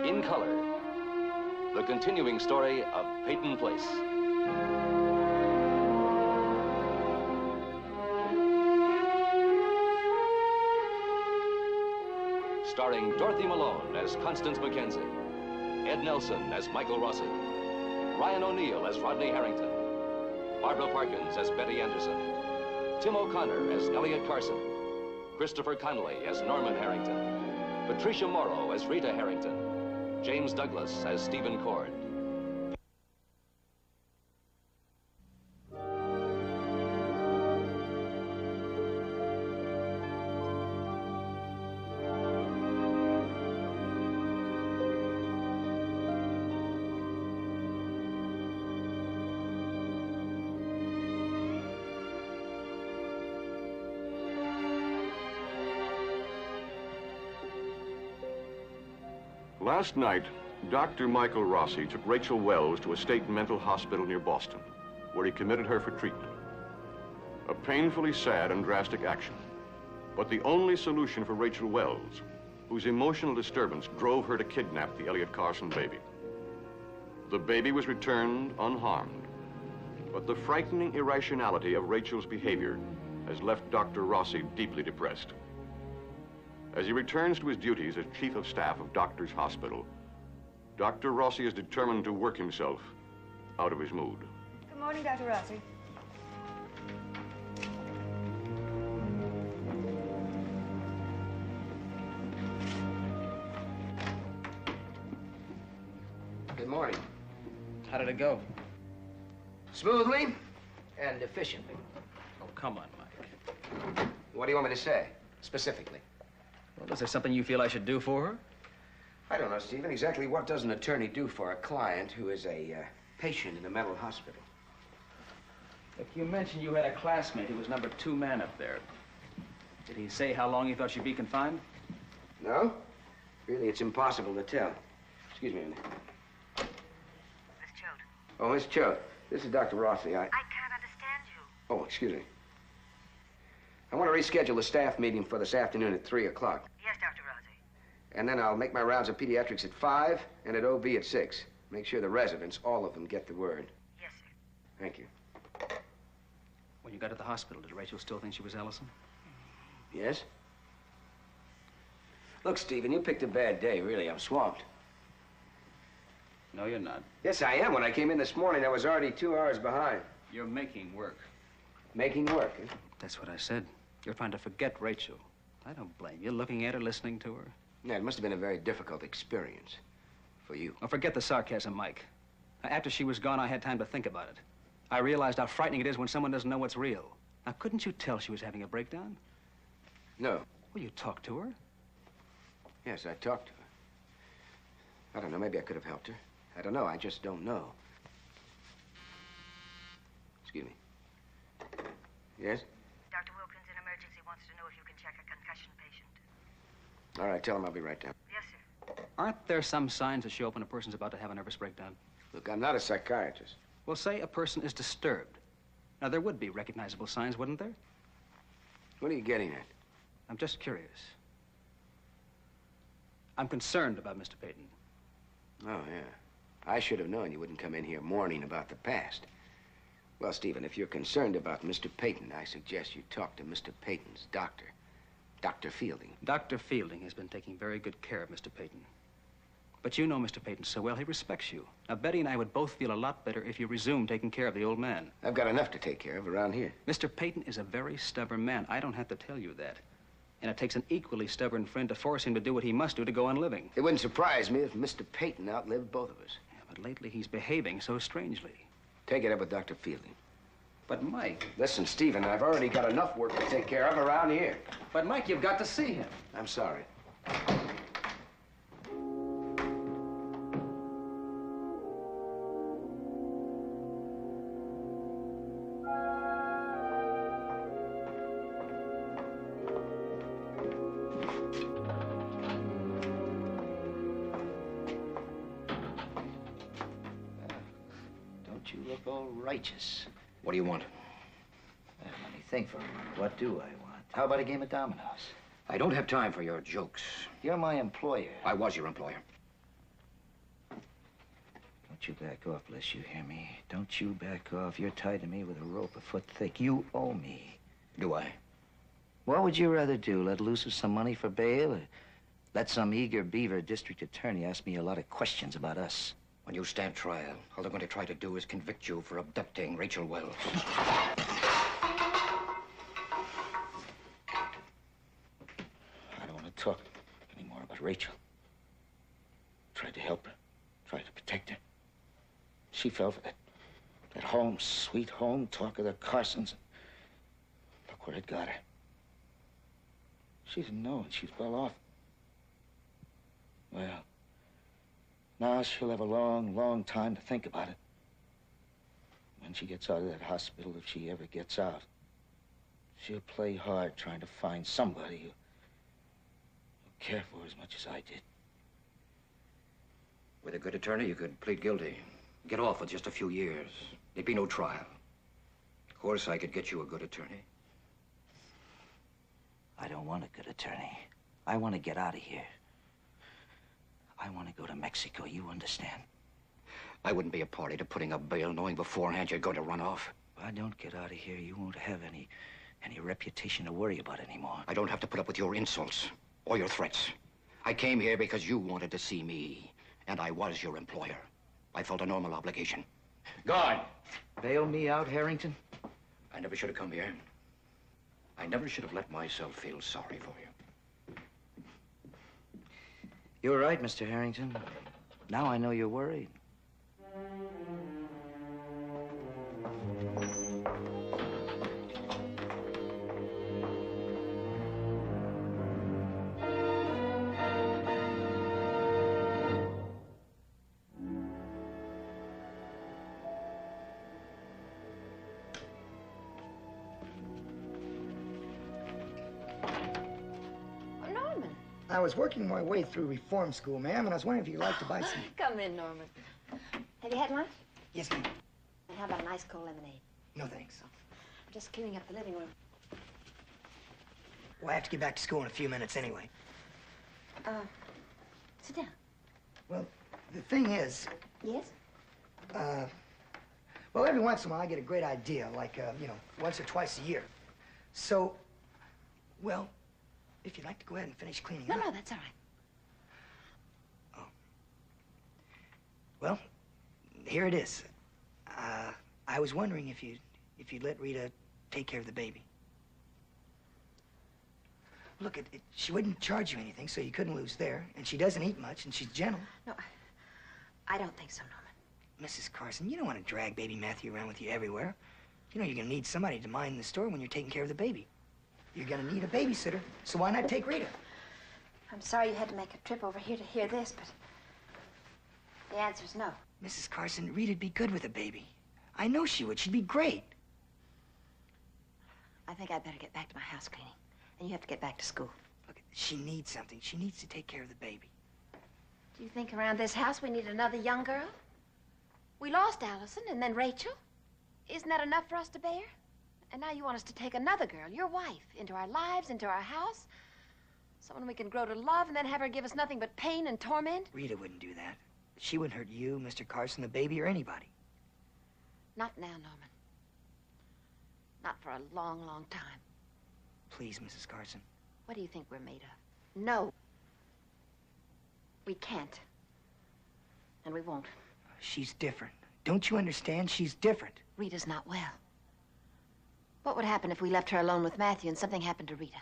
in color, the continuing story of Peyton Place. Starring Dorothy Malone as Constance Mackenzie, Ed Nelson as Michael Rossi, Ryan O'Neill as Rodney Harrington, Barbara Parkins as Betty Anderson, Tim O'Connor as Elliot Carson, Christopher Connolly as Norman Harrington, Patricia Morrow as Rita Harrington, James Douglas as Stephen Cord. Last night, Dr. Michael Rossi took Rachel Wells to a state mental hospital near Boston, where he committed her for treatment. A painfully sad and drastic action, but the only solution for Rachel Wells, whose emotional disturbance drove her to kidnap the Elliot Carson baby. The baby was returned unharmed, but the frightening irrationality of Rachel's behavior has left Dr. Rossi deeply depressed. As he returns to his duties as Chief of Staff of Doctors Hospital, Dr. Rossi is determined to work himself out of his mood. Good morning, Dr. Rossi. Good morning. How did it go? Smoothly and efficiently. Oh, come on, Mike. What do you want me to say, specifically? Well, is there something you feel I should do for her? I don't know, Stephen. Exactly what does an attorney do for a client who is a patient in a mental hospital? Look, you mentioned you had a classmate who was number 2 man up there. Did he say how long he thought she'd be confined? No. Really, it's impossible to tell. Excuse me a minute. Miss Choate. Oh, Miss Choate. This is Dr. Rossi. I can't understand you. Oh, excuse me. I want to reschedule the staff meeting for this afternoon at 3 o'clock. Yes, Dr. Rossi. And then I'll make my rounds of pediatrics at 5 and at OB at 6. Make sure the residents, all of them, get the word. Yes, sir. Thank you. When you got to the hospital, did Rachel still think she was Allison? Yes? Look, Stephen, you picked a bad day, really. I'm swamped. No, you're not. Yes, I am. When I came in this morning, I was already 2 hours behind. You're making work. Making work, eh? That's what I said. You're trying to forget Rachel. I don't blame you, looking at her, listening to her. Yeah, it must have been a very difficult experience for you. Oh, forget the sarcasm, Mike. After she was gone, I had time to think about it. I realized how frightening it is when someone doesn't know what's real. Now, couldn't you tell she was having a breakdown? No. Well, you talked to her. Yes, I talked to her. I don't know, maybe I could have helped her. I don't know, I just don't know. Excuse me. Yes? Dr. Wilkins in emergency wants to know if you can check a concussion patient. All right, tell him I'll be right down. Yes, sir. Aren't there some signs that show up when a person's about to have a nervous breakdown? Look, I'm not a psychiatrist. Well, say a person is disturbed. Now, there would be recognizable signs, wouldn't there? What are you getting at? I'm just curious. I'm concerned about Mr. Peyton. Oh, yeah. I should have known you wouldn't come in here mourning about the past. Well, Stephen, if you're concerned about Mr. Peyton, I suggest you talk to Mr. Peyton's doctor, Dr. Fielding. Dr. Fielding has been taking very good care of Mr. Peyton. But you know Mr. Peyton so well, he respects you. Now, Betty and I would both feel a lot better if you resumed taking care of the old man. I've got enough to take care of around here. Mr. Peyton is a very stubborn man. I don't have to tell you that. And it takes an equally stubborn friend to force him to do what he must do to go on living. It wouldn't surprise me if Mr. Peyton outlived both of us. Yeah, but lately he's behaving so strangely. Take it up with Dr. Fielding. But, Mike... Listen, Stephen, I've already got enough work to take care of around here. But, Mike, you've got to see him. I'm sorry. Don't you look all righteous? What do you want? Well, let me think for a minute. What do I want? How about a game of dominoes? I don't have time for your jokes. You're my employer. I was your employer. Don't you back off, bless you, hear me? Don't you back off. You're tied to me with a rope a foot thick. You owe me. Do I? What would you rather do? Let loose with some money for bail? Or let some eager beaver district attorney ask me a lot of questions about us? When you stand trial, all they're going to try to do is convict you for abducting Rachel Wells. I don't want to talk anymore about Rachel. Tried to help her. Tried to protect her. She fell for that home, sweet home talk of the Carsons. Look where it got her. She didn't know, and she's well off. Well, now she'll have a long, long time to think about it. When she gets out of that hospital, if she ever gets out, she'll play hard trying to find somebody who'll care for her as much as I did. With a good attorney, you could plead guilty. Get off with just a few years. There'd be no trial. Of course, I could get you a good attorney. I don't want a good attorney. I want to get out of here. I want to go to Mexico, you understand? I wouldn't be a party to putting up bail knowing beforehand you're going to run off. If I don't get out of here, you won't have any reputation to worry about anymore. I don't have to put up with your insults or your threats. I came here because you wanted to see me, and I was your employer. I felt a normal obligation. Guard! Bail me out, Harrington? I never should have come here. I never should have let myself feel sorry for you. You're right, Mr. Harrington. Now I know you're worried. I was working my way through reform school, ma'am, and I was wondering if you'd like to buy some... Come in, Norman. Have you had lunch? Yes, ma'am. And how about a nice cold lemonade? No, thanks. I'm just cleaning up the living room. Well, I have to get back to school in a few minutes anyway. Sit down. Well, the thing is... Yes? Well, every once in a while I get a great idea, like, you know, once or twice a year. So, well, if you'd like to go ahead and finish cleaning up... No, that's all right. Oh. Well, here it is. I was wondering if you'd let Rita take care of the baby. Look, she wouldn't charge you anything, so you couldn't lose there. And she doesn't eat much, and she's gentle. No, I don't think so, Norman. Mrs. Carson, you don't want to drag baby Matthew around with you everywhere. You know you're going to need somebody to mind the store when you're taking care of the baby. You're going to need a babysitter, so why not take Rita? I'm sorry you had to make a trip over here to hear this, but the answer's no. Mrs. Carson, Rita'd be good with a baby. I know she would. She'd be great. I think I'd better get back to my house cleaning, and you have to get back to school. Look, she needs something. She needs to take care of the baby. Do you think around this house we need another young girl? We lost Allison and then Rachel. Isn't that enough for us to bear? And now you want us to take another girl, your wife, into our lives, into our house? Someone we can grow to love and then have her give us nothing but pain and torment? Rita wouldn't do that. She wouldn't hurt you, Mr. Carson, the baby, or anybody. Not now, Norman. Not for a long, long time. Please, Mrs. Carson. What do you think we're made of? No. We can't. And we won't. She's different. Don't you understand? She's different. Rita's not well. What would happen if we left her alone with Matthew and something happened to Rita?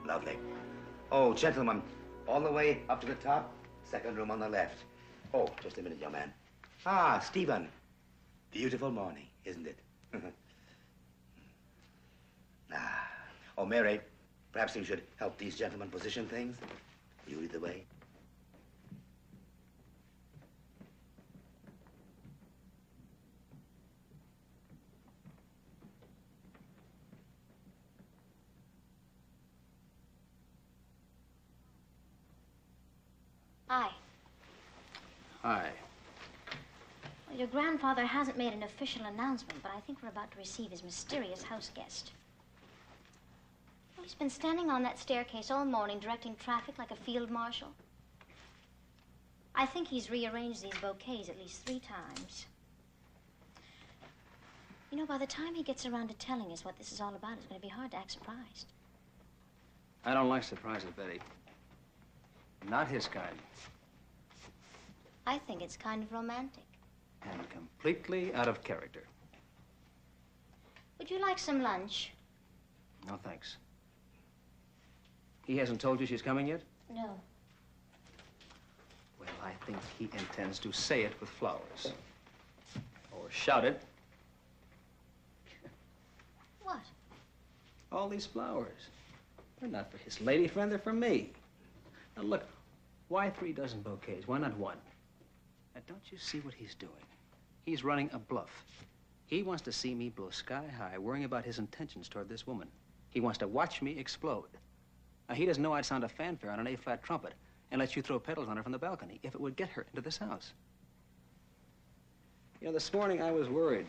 Lovely. Oh, gentlemen, all the way up to the top, second room on the left. Oh, just a minute, young man. Ah, Steven. Beautiful morning, isn't it? Ah. Oh, Mary, perhaps you should help these gentlemen position things. You lead the way. Hi. Hi. Well, your grandfather hasn't made an official announcement, but I think we're about to receive his mysterious house guest. Well, he's been standing on that staircase all morning, directing traffic like a field marshal. I think he's rearranged these bouquets at least 3 times. You know, by the time he gets around to telling us what this is all about, it's going to be hard to act surprised. I don't like surprises, Betty. Not his kind. I think it's kind of romantic. And completely out of character. Would you like some lunch? No, thanks. He hasn't told you she's coming yet? No. Well, I think he intends to say it with flowers. Or shout it. What? All these flowers. They're not for his lady friend, they're for me. Now, look, why 3 dozen bouquets? Why not 1? Now, don't you see what he's doing? He's running a bluff. He wants to see me blow sky high, worrying about his intentions toward this woman. He wants to watch me explode. Now, he doesn't know I'd sound a fanfare on an A-flat trumpet and let you throw petals on her from the balcony if it would get her into this house. You know, this morning I was worried.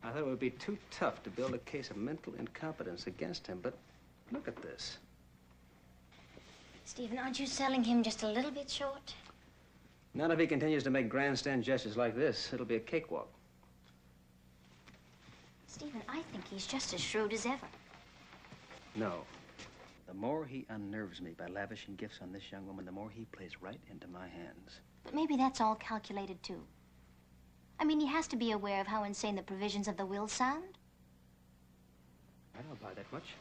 I thought it would be too tough to build a case of mental incompetence against him, but look at this. Stephen, aren't you selling him just a little bit short? Not if he continues to make grandstand gestures like this. It'll be a cakewalk. Stephen, I think he's just as shrewd as ever. No. The more he unnerves me by lavishing gifts on this young woman, the more he plays right into my hands. But maybe that's all calculated, too. I mean, he has to be aware of how insane the provisions of the will sound. I don't buy that much.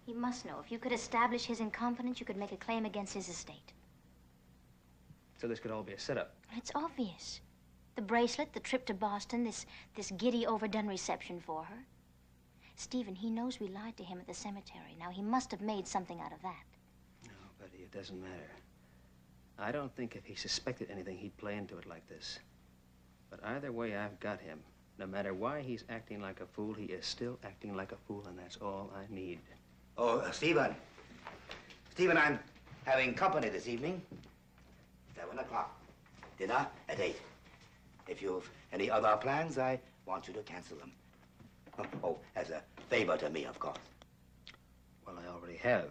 He must know. If you could establish his incompetence, you could make a claim against his estate. So this could all be a setup. It's obvious. The bracelet, the trip to Boston, this giddy, overdone reception for her. Stephen, he knows we lied to him at the cemetery. Now, he must have made something out of that. No, Betty, it doesn't matter. I don't think if he suspected anything, he'd play into it like this. But either way, I've got him. No matter why he's acting like a fool, he is still acting like a fool, and that's all I need. Oh, Stephen. Stephen, I'm having company this evening. 7 o'clock. Dinner at 8. If you've any other plans, I want you to cancel them. Oh, as a favor to me, of course. Well, I already have.